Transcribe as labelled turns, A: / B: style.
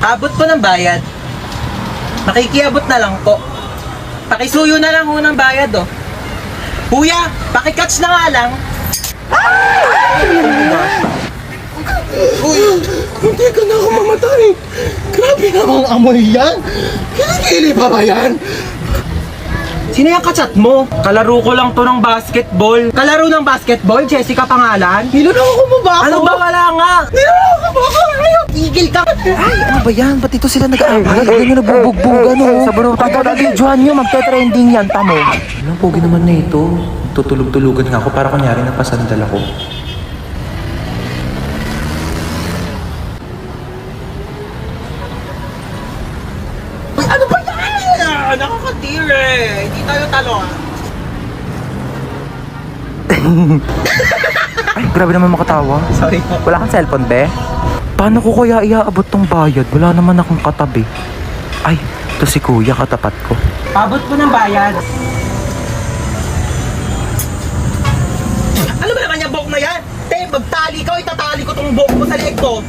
A: Abot po ng bayad. Makikiabot na lang po. Pakisuyo na lang ho ng bayad, oh. Kuya, pakikatch na nga lang.
B: Uy, hindi ka na ako mamatay. Grabe namang amoy yan. Kilikili pa ba yan?
A: Sino yung kachat mo? Kalaro ko lang to ng basketball. Kalaro ng basketball? Jessica pangalan?
B: Niloloko mo ba ako?
A: Ano ba? Wala nga.
B: Niloloko mo ako? Ayaw.
A: Tigil ka.
C: Ay, ano ba yan? Ba't ito sila nag-aaway? Ganyan na nabubugbugan, oh. Sa barutan ko na videohan nyo, magte-trending yan, tamo. Anong pogi naman na ito? Tutulog-tulugan nga ako para kunyari napasandal ako.
A: Uy, ano ba yan? Nakakatire. Hindi tayo talo, ah.
C: Ay, grabe naman makatawa.
A: Sorry po.
C: Wala kang cellphone, be? Paano ko kaya iaabot tong bayad? Wala naman akong katabi. Ay, to si kuya katapat ko.
A: Abot po ng bayad. Ano ba naman yung buhok na yan? Te, magtali ka o itatali ko tong buhok mo sa leeg ko.